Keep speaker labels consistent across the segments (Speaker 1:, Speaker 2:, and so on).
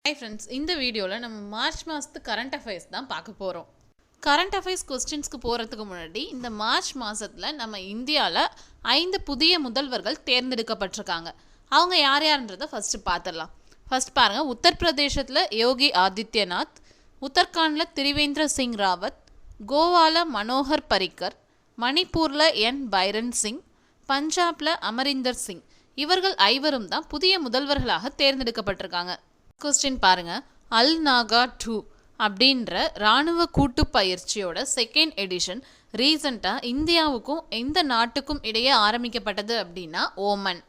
Speaker 1: Hi friends, இந்த வீடியோவில் நம்ம மார்ச் மாதத்து கரண்ட் அஃபேர்ஸ் தான் பார்க்க போகிறோம். கரண்ட் அஃபேர்ஸ் கொஸ்டின்ஸ்க்கு போகிறதுக்கு முன்னாடி இந்த மார்ச் மாதத்தில் நம்ம இந்தியாவில் 5 புதிய முதல்வர்கள் தேர்ந்தெடுக்கப்பட்டிருக்காங்க. அவங்க யார் யாருன்றதை ஃபஸ்ட்டு பார்த்துடலாம். ஃபஸ்ட் பாருங்கள், உத்தரப்பிரதேசத்தில் யோகி ஆதித்யநாத், உத்தரகாண்டில் திரிவேந்திர சிங் ராவத், கோவாவில் மனோகர் பரிக்கர், மணிப்பூரில் என் பைரன் சிங், பஞ்சாபில் அமரிந்தர் சிங். இவர்கள் 5 தான் புதிய முதல்வர்களாக தேர்ந்தெடுக்கப்பட்டிருக்காங்க. கொஸ்டின் பாருங்க, அல் நாகா 2 அப்படின்ற இராணுவ கூட்டு பயிற்சியோட செகண்ட் எடிஷன் ரீசண்டாக இந்தியாவுக்கும் எந்த நாட்டுக்கும் இடையே ஆரம்பிக்கப்பட்டது அப்படின்னா ஓமன்.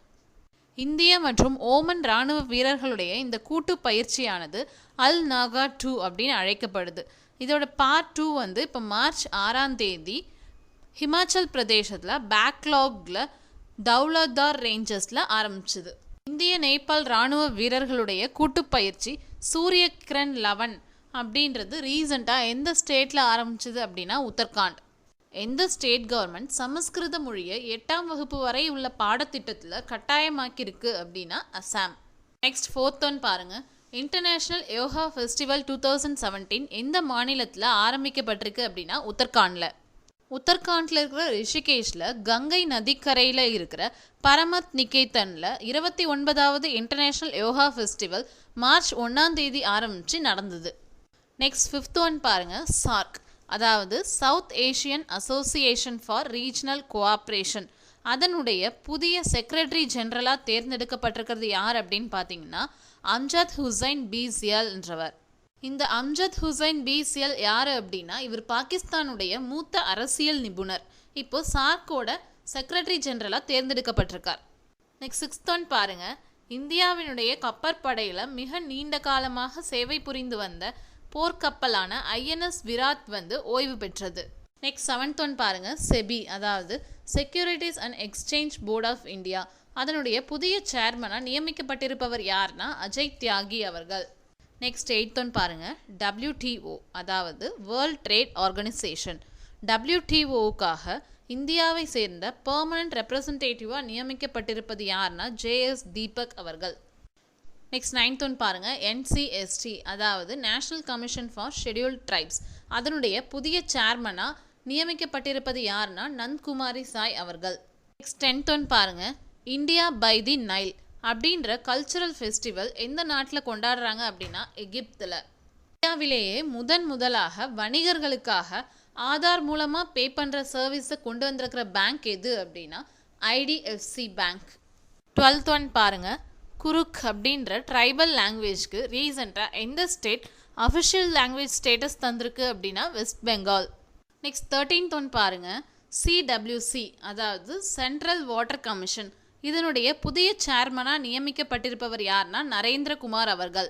Speaker 1: இந்தியா மற்றும் ஓமன் இராணுவ வீரர்களுடைய இந்த கூட்டு பயிற்சியானது அல் நாகா 2 அப்படின்னு அழைக்கப்படுது. இதோட பார்ட் 2 இப்போ மார்ச் 6ஆம் தேதி ஹிமாச்சல் பிரதேசத்தில் பேக்லாகில் தௌலதார் ரேஞ்சஸில் ஆரம்பிச்சுது. இந்திய நேபாள் இராணுவ வீரர்களுடைய கூட்டுப்பயிற்சி சூரிய கிரண் 11 அப்படின்றது ரீசண்டாக எந்த ஸ்டேட்டில் ஆரம்பிச்சது அப்படின்னா உத்தரகாண்ட். எந்த ஸ்டேட் கவர்மெண்ட் சமஸ்கிருத மொழியை 8ஆம் வகுப்பு வரை உள்ள பாடத்திட்டத்தில் கட்டாயமாக்கியிருக்கு அப்படின்னா அசாம். நெக்ஸ்ட் 4th ஒன் பாருங்கள், இன்டர்நேஷ்னல் யோகா ஃபெஸ்டிவல் 2017 எந்த மாநிலத்தில் ஆரம்பிக்கப்பட்டிருக்கு அப்படின்னா உத்தரகாண்டில். உத்தரகாண்டில் இருக்கிற ரிஷிகேஷில் கங்கை நதிக்கரையில் இருக்கிற பரமத் நிகேதனில் 29வது இன்டர்நேஷ்னல் யோகா ஃபெஸ்டிவல் மார்ச் 1ஆம் தேதி ஆரம்பித்து நடந்தது. நெக்ஸ்ட் 5th ஒன் பாருங்கள், சார்க் அதாவது south Asian association for regional cooperation. அதனுடைய புதிய செக்ரட்டரி ஜெனரலாக தேர்ந்தெடுக்கப்பட்டிருக்கிறது யார் அப்படின்னு பார்த்தீங்கன்னா அம்ஜத் ஹுசைன் பீசியல் என்றவர். இந்த அம்ஜத் ஹுசைன் பீசியல் யார் அப்படின்னா இவர் பாகிஸ்தானுடைய மூத்த அரசியல் நிபுணர். இப்போ சார்க்கோட செக்ரட்டரி ஜெனரலாக தேர்ந்தெடுக்கப்பட்டிருக்கார். நெக்ஸ்ட் 6th ஒன் பாருங்க, இந்தியாவினுடைய கப்பற்படையில் மிக நீண்ட காலமாக சேவை புரிந்து வந்த போர்க்கப்பலான INS விராட் ஓய்வு பெற்றது. நெக்ஸ்ட் 7th ஒன் பாருங்க, செபி அதாவது securities and exchange board of India. அதனுடைய புதிய சேர்மனாக நியமிக்கப்பட்டிருப்பவர் யார்னா அஜய் தியாகி அவர்கள். நெக்ஸ்ட் 8th ஒன் பாருங்கள், WTO அதாவது வேர்ல்ட் ட்ரேட் ஆர்கனைசேஷன். WTOவுக்காக இந்தியாவை சேர்ந்த பெர்மனன்ட் ரெப்ரசன்டேட்டிவாக நியமிக்கப்பட்டிருப்பது யார்னா JS தீபக் அவர்கள். நெக்ஸ்ட் 9th ஒன் பாருங்கள், NCST அதாவது national commission for scheduled tribes. அதனுடைய புதிய சேர்மனாக நியமிக்கப்பட்டிருப்பது யார்னா நந்த்குமாரி சாய் அவர்கள். நெக்ஸ்ட் 10th ஒன் பாருங்கள், இந்தியா பை தி நைல் அப்படின்ற கல்ச்சுரல் ஃபெஸ்டிவல் எந்த நாட்டில் கொண்டாடுறாங்க அப்படின்னா எகிப்தில். இந்தியாவிலேயே முதலாக வணிகர்களுக்காக ஆதார் மூலமாக பே பண்ணுற சர்வீஸை கொண்டு வந்திருக்கிற பேங்க் எது அப்படின்னா IDFC பேங்க். 12th ஒன் பாருங்கள், குருக் அப்படின்ற ட்ரைபல் லாங்குவேஜ்க்கு ரீசெண்டாக எந்த ஸ்டேட் அஃபிஷியல் லாங்குவேஜ் ஸ்டேட்டஸ் தந்திருக்கு அப்படின்னா west Bengal. Next 13th one பாருங்கள், CWC அதாவது சென்ட்ரல் வாட்டர் கமிஷன். இதனுடைய புதிய சேர்மனாக நியமிக்கப்பட்டிருப்பவர் யார்னா நரேந்திரகுமார் அவர்கள்.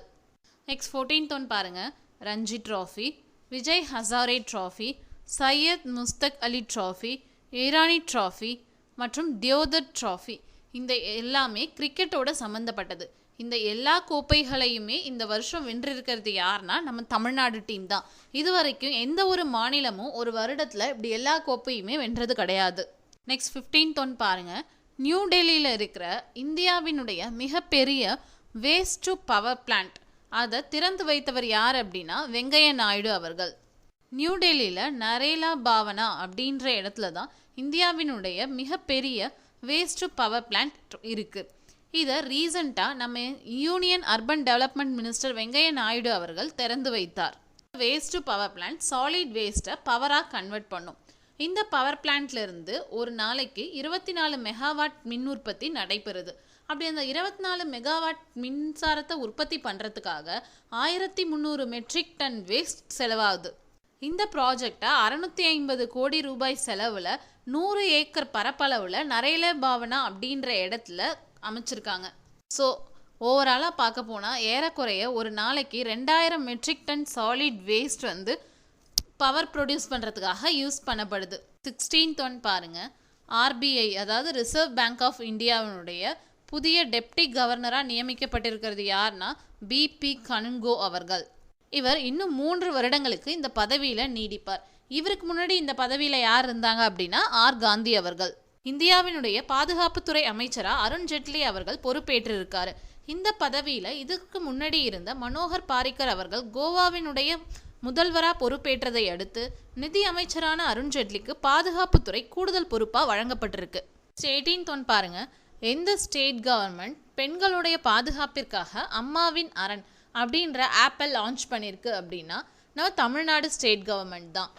Speaker 1: நெக்ஸ்ட் 14th ஒன் பாருங்கள், ரஞ்சி ட்ராஃபி, விஜய் ஹசாரே ட்ராஃபி, சையத் முஸ்தக் அலி ட்ராஃபி, ஈரானி ட்ராஃபி மற்றும் தியோதர் ட்ராஃபி. இந்த எல்லாமே கிரிக்கெட்டோட சம்மந்தப்பட்டது. இந்த எல்லா கோப்பைகளையுமே இந்த வருஷம் வென்றிருக்கிறது யார்னா நம்ம தமிழ்நாடு டீம் தான். இது வரைக்கும் எந்த ஒரு மாநிலமும் ஒரு வருடத்தில் இப்படி எல்லா கோப்பையுமே வென்றது கிடையாது. நெக்ஸ்ட் 15th ஒன் பாருங்கள், நியூ டெல்லியில் இருக்கிற இந்தியாவினுடைய மிகப்பெரிய வேஸ்ட் டு பவர் பிளான்ட் அதை திறந்து வைத்தவர் யார் அப்படின்னா வெங்கையா நாயுடு அவர்கள். நியூ டெல்லியில் நரேலா பாவனா அப்படின்ற இடத்துல தான் இந்தியாவினுடைய மிகப்பெரிய வேஸ்ட் டு பவர் பிளான்ட் இருக்குது. இதை ரீசண்டாக நம்ம union urban development minister Venkaiah Naidu அவர்கள் திறந்து வைத்தார். Waste to power plant solid வேஸ்ட்டை பவராக கன்வெர்ட் பண்ணும். இந்த பவர் பிளான்ட்லேருந்து ஒரு நாளைக்கு 24 மெகாவாட் மின் உற்பத்தி நடைபெறுது. அப்படி அந்த 24 மெகாவாட் மின்சாரத்தை உற்பத்தி பண்ணுறதுக்காக 1300 மெட்ரிக் டன் வேஸ்ட் செலவாகுது. இந்த ப்ராஜெக்டை 650 கோடி ரூபாய் செலவில் 100 ஏக்கர் பரப்பளவில் நரேலா பாவனா அப்படின்ற இடத்துல அமைச்சிருக்காங்க. ஸோ ஓவராலாக பார்க்க போனால் ஏறக்குறைய ஒரு நாளைக்கு 2000 metric ton solid waste power produce பண்ணுறதுக்காக யூஸ் பண்ணப்படுது. 16th ஒன் பாருங்கள், RBI அதாவது ரிசர்வ் பேங்க் ஆஃப் இந்தியாவினுடைய புதிய டெப்டி கவர்னராக நியமிக்கப்பட்டிருக்கிறது யார்னா BP கனுங்கோ அவர்கள். இவர் இன்னும் 3 வருடங்களுக்கு இந்த பதவியில் நீடிப்பார். இவருக்கு முன்னாடி இந்த பதவியில் யார் இருந்தாங்க அப்படின்னா R காந்தி அவர்கள். இந்தியாவினுடைய பாதுகாப்புத்துறை அமைச்சராக அருண் ஜெட்லி அவர்கள் பொறுப்பேற்றிருக்காரு. இந்த பதவியில் இதுக்கு முன்னாடி இருந்த மனோகர் பாரிக்கர் அவர்கள் கோவாவினுடைய முதல்வராக பொறுப்பேற்றதை அடுத்து நிதி அமைச்சரான அருண்ஜேட்லிக்கு பாதுகாப்புத்துறை கூடுதல் பொறுப்பாக வழங்கப்பட்டிருக்கு. 18 பாருங்க, எந்த ஸ்டேட் கவர்மெண்ட் பெண்களுடைய பாதுகாப்பிற்காக அம்மாவின் அரண் அப்படின்ற ஆப்பை லான்ச் பண்ணியிருக்கு அப்படின்னா நம்ம தமிழ்நாடு ஸ்டேட் கவர்மெண்ட் தான்.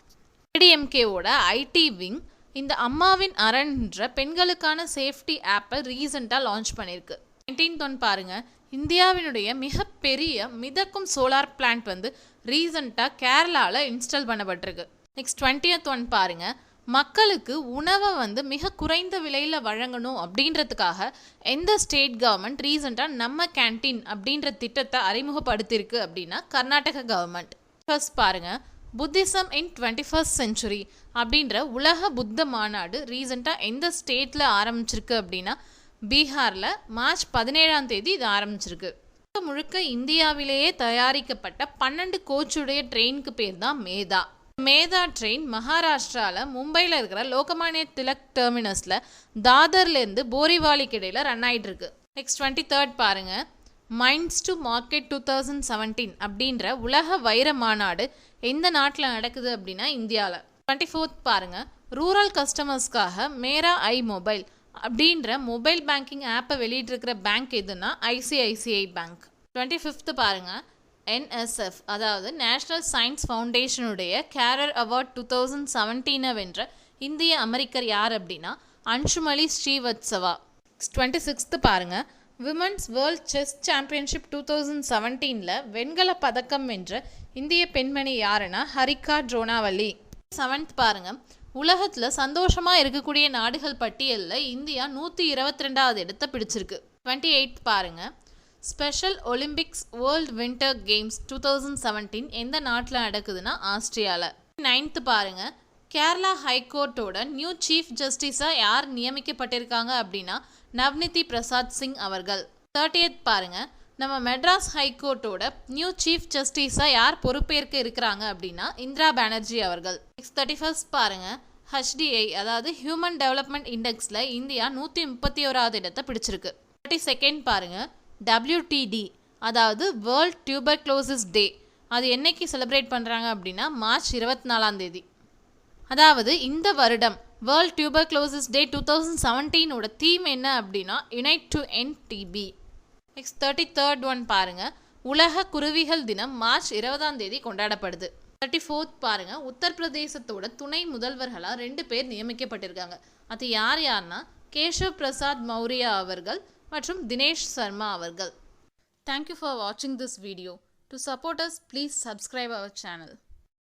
Speaker 1: ஏடிஎம்கேவோட ஐடி விங் இந்த அம்மாவின் அரண்ன்ற பெண்களுக்கான சேஃப்டி ஆப்பை ரீசெண்டாக லான்ச் பண்ணியிருக்கு. 19 பாருங்க, இந்தியாவினுடைய மிகப்பெரிய மிதக்கும் சோலார் பிளான்ட் வந்து ரீசெண்டாக கேரளாவில் இன்ஸ்டால் பண்ணப்பட்டிருக்கு. நெக்ஸ்ட் 20 பாருங்க, மக்களுக்கு உணவை வந்து மிக குறைந்த விலையில் வழங்கணும் அப்படின்றதுக்காக எந்த ஸ்டேட் கவர்மெண்ட் ரீசெண்டாக நம்ம கேன்டீன் அப்படின்ற திட்டத்தை அறிமுகப்படுத்தியிருக்கு அப்படின்னா கர்நாடக கவர்மெண்ட். ஃபர்ஸ்ட் பாருங்க, புத்திசம் இன் 21st செஞ்சுரி அப்படின்ற உலக புத்த மாநாடு ரீசெண்டாக எந்த ஸ்டேட்டில் ஆரம்பிச்சிருக்கு அப்படின்னா பீகாரில் மார்ச் 17 இது ஆரம்பிச்சிருக்கு. முழுக்க இந்தியாவிலேயே தயாரிக்கப்பட்ட 12 கோச்சுடைய ட்ரெயினுக்கு பேர் தான் மேதா. மேதா ட்ரெயின் மகாராஷ்டிராவில் மும்பையில் இருக்கிற லோகமானிய திலக் டெர்மினஸில் தாதர்லேருந்து போரிவாலிக்கு இடையில் ரன் ஆகிட்டு இருக்கு. நெக்ஸ்ட் 23 பாருங்க, மைண்ட்ஸ் டு மார்க்கெட் 2017 அப்படின்ற உலக வைர மாநாடு எந்த நாட்டில் நடக்குது அப்படின்னா இந்தியாவில். 24 பாருங்க, ரூரல் கஸ்டமர்ஸ்க்காக மேரா ஐ மொபைல் அப்படின்ற மொபைல் பேங்கிங் ஆப்பை வெளியிட்டிருக்கிற பேங்க் எதுனா ஐசிஐசிஐ பேங்க். 25 பாருங்க, NSF அதாவது நேஷ்னல் சயின்ஸ் ஃபவுண்டேஷனுடைய கேரர் அவார்ட் 2017 வென்ற இந்திய அமெரிக்கர் யார் அப்படின்னா அன்சுமலி ஸ்ரீவத்சவா. 26 பாருங்க, விமன்ஸ் வேர்ல்ட் செஸ் சாம்பியன்ஷிப் 2017 வெண்கல பதக்கம் வென்ற இந்திய பெண்மணி யாருன்னா ஹரிகா ட்ரோனாவல்லி. 7 பாருங்க, உலகத்தில் சந்தோஷமாக இருக்கக்கூடிய நாடுகள் பட்டியலில் இந்தியா 122வது இடத்தை பிடிச்சிருக்கு. 28 பாருங்க, special Olympics world winter games 2017 எந்த நாட்டில் நடக்குதுன்னா ஆஸ்திரியாவில். 9 பாருங்க, கேரளா ஹைகோர்ட்டோட நியூ சீஃப் ஜஸ்டிஸாக யார் நியமிக்கப்பட்டிருக்காங்க அப்படின்னா நவ்னிதி பிரசாத் சிங் அவர்கள். 30 பாருங்க, நம்ம மெட்ராஸ் ஹைகோர்ட்டோட நியூ சீஃப் ஜஸ்டிஸாக யார் பொறுப்பேற்க இருக்கிறாங்க அப்படின்னா இந்திரா பானர்ஜி அவர்கள். 31 பாருங்க, HDI அதாவது ஹியூமன் டெவலப்மெண்ட் இண்டெக்ஸில் இந்தியா 131வது இடத்தை பிடிச்சிருக்கு. 32 பாருங்க, WTD அதாவது வேர்ல்ட் டியூபர்குலோசிஸ் டே அது என்னைக்கு செலிப்ரேட் பண்ணுறாங்க அப்படின்னா மார்ச் 24 அதாவது இந்த வருடம் வேர்ல்ட் டியூபர்குலோசிஸ் டே 2017 தீம் என்ன அப்படின்னா unite to end TB. Next 33 பாருங்க, உலக குருவிகள் தினம் மார்ச் 20 கொண்டாடப்படுது. 34 பாருங்க, உத்தரப்பிரதேசத்தோட துணை முதல்வர்களாக 2 பேர் நியமிக்கப்பட்டிருக்காங்க. அது யார்னா கேஷவ் பிரசாத் மௌரியா அவர்கள் மற்றும் தினேஷ் சர்மா அவர்கள். தேங்க்யூ ஃபார் வாட்சிங் this video. To support us please subscribe our channel.